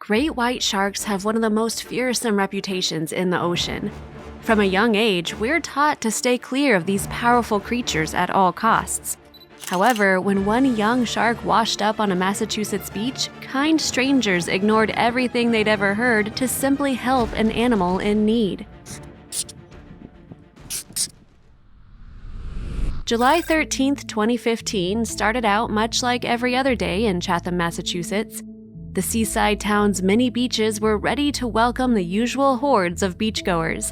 Great white sharks have one of the most fearsome reputations in the ocean. From a young age, we're taught to stay clear of these powerful creatures at all costs. However, when one young shark washed up on a Massachusetts beach, kind strangers ignored everything they'd ever heard to simply help an animal in need. July 13, 2015 started out much like every other day in Chatham, Massachusetts. The seaside town's many beaches were ready to welcome the usual hordes of beachgoers.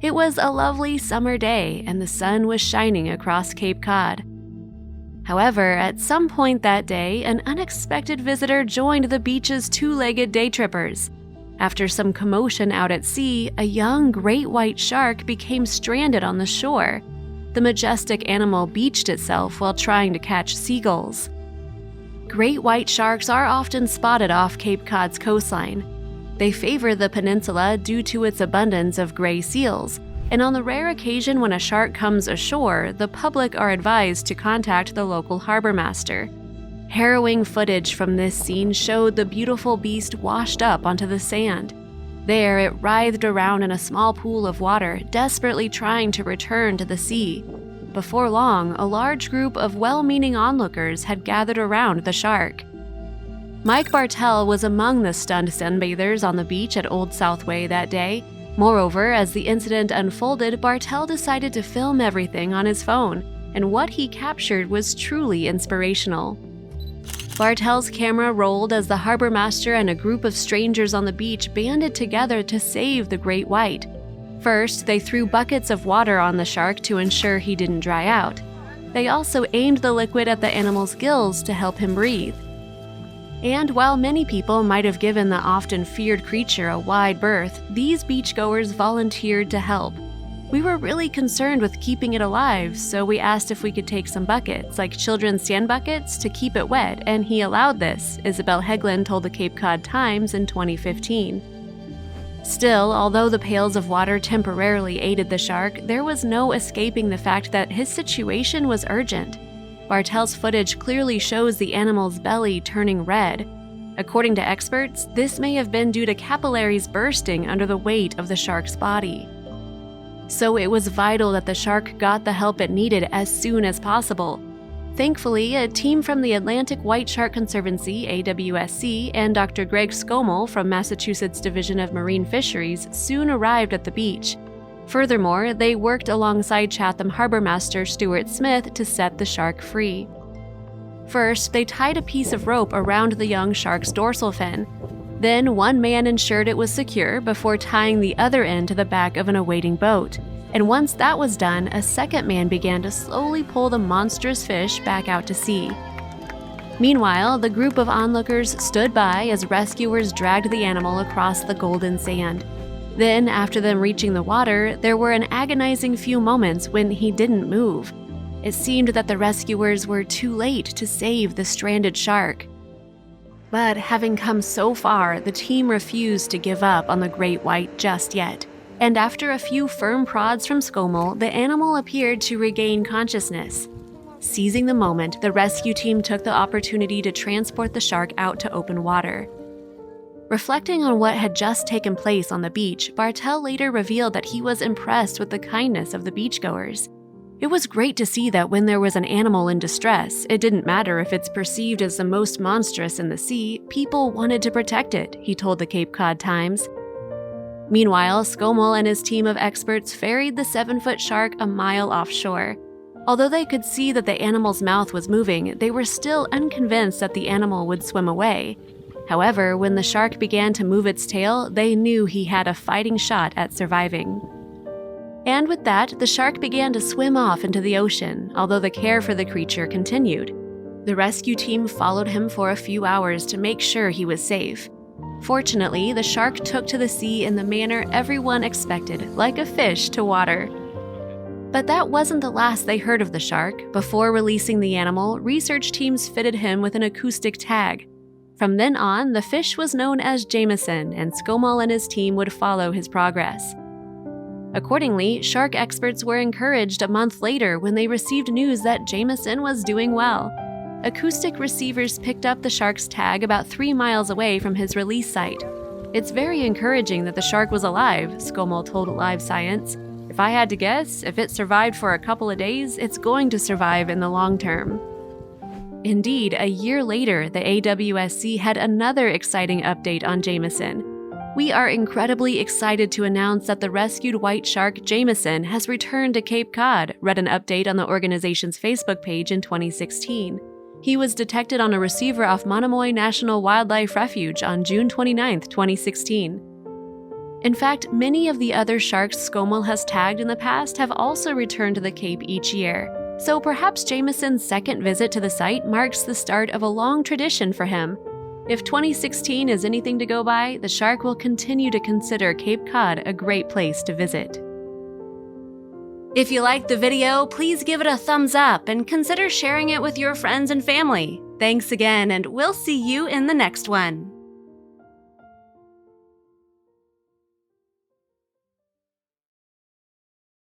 It was a lovely summer day, and the sun was shining across Cape Cod. However, at some point that day, an unexpected visitor joined the beach's two-legged day trippers. After some commotion out at sea, a young great white shark became stranded on the shore. The majestic animal beached itself while trying to catch seagulls. Great white sharks are often spotted off Cape Cod's coastline. They favor the peninsula due to its abundance of gray seals, and on the rare occasion when a shark comes ashore, the public are advised to contact the local harbor master. Harrowing footage from this scene showed the beautiful beast washed up onto the sand. There, it writhed around in a small pool of water, desperately trying to return to the sea. Before long, a large group of well-meaning onlookers had gathered around the shark. Mike Bartell was among the stunned sunbathers on the beach at Old Southway that day. Moreover, as the incident unfolded, Bartell decided to film everything on his phone, and what he captured was truly inspirational. Bartell's camera rolled as the harbor master and a group of strangers on the beach banded together to save the great white. First, they threw buckets of water on the shark to ensure he didn't dry out. They also aimed the liquid at the animal's gills to help him breathe. And while many people might have given the often feared creature a wide berth, these beachgoers volunteered to help. We were really concerned with keeping it alive, so we asked if we could take some buckets, like children's sand buckets, to keep it wet, and he allowed this, Isabel Heglin told the Cape Cod Times in 2015. Still, although the pails of water temporarily aided the shark, there was no escaping the fact that his situation was urgent. Bartell's footage clearly shows the animal's belly turning red. According to experts, this may have been due to capillaries bursting under the weight of the shark's body. So it was vital that the shark got the help it needed as soon as possible. Thankfully, a team from the Atlantic White Shark Conservancy, AWSC, and Dr. Greg Skomel from Massachusetts Division of Marine Fisheries soon arrived at the beach. Furthermore, they worked alongside Chatham Harbor Master Stuart Smith to set the shark free. First, they tied a piece of rope around the young shark's dorsal fin. Then one man ensured it was secure before tying the other end to the back of an awaiting boat. And once that was done, a second man began to slowly pull the monstrous fish back out to sea. Meanwhile, the group of onlookers stood by as rescuers dragged the animal across the golden sand. Then, after them reaching the water, there were an agonizing few moments when he didn't move. It seemed that the rescuers were too late to save the stranded shark. But having come so far, the team refused to give up on the great white just yet. And after a few firm prods from Skomel, the animal appeared to regain consciousness. Seizing the moment, the rescue team took the opportunity to transport the shark out to open water. Reflecting on what had just taken place on the beach, Bartell later revealed that he was impressed with the kindness of the beachgoers. It was great to see that when there was an animal in distress, it didn't matter if it's perceived as the most monstrous in the sea, people wanted to protect it, he told the Cape Cod Times. Meanwhile, Skomel and his team of experts ferried the 7-foot shark a mile offshore. Although they could see that the animal's mouth was moving, they were still unconvinced that the animal would swim away. However, when the shark began to move its tail, they knew he had a fighting shot at surviving. And with that, the shark began to swim off into the ocean, although the care for the creature continued. The rescue team followed him for a few hours to make sure he was safe. Fortunately, the shark took to the sea in the manner everyone expected, like a fish to water. But that wasn't the last they heard of the shark. Before releasing the animal, research teams fitted him with an acoustic tag. From then on, the fish was known as Jameson, and Skomel and his team would follow his progress. Accordingly, shark experts were encouraged a month later when they received news that Jameson was doing well. acoustic receivers picked up the shark's tag about 3 miles away from his release site. "It's very encouraging that the shark was alive," Scommel told Live Science. "If I had to guess, if it survived for a couple of days, it's going to survive in the long term." Indeed, a year later, the AWSC had another exciting update on Jameson. "We are incredibly excited to announce that the rescued white shark Jameson has returned to Cape Cod," read an update on the organization's Facebook page in 2016. He was detected on a receiver off Monomoy National Wildlife Refuge on June 29, 2016. In fact, many of the other sharks Scommel has tagged in the past have also returned to the Cape each year. So perhaps Jameson's second visit to the site marks the start of a long tradition for him. If 2016 is anything to go by, the shark will continue to consider Cape Cod a great place to visit. If you liked the video, please give it a thumbs up and consider sharing it with your friends and family. Thanks again, and we'll see you in the next one.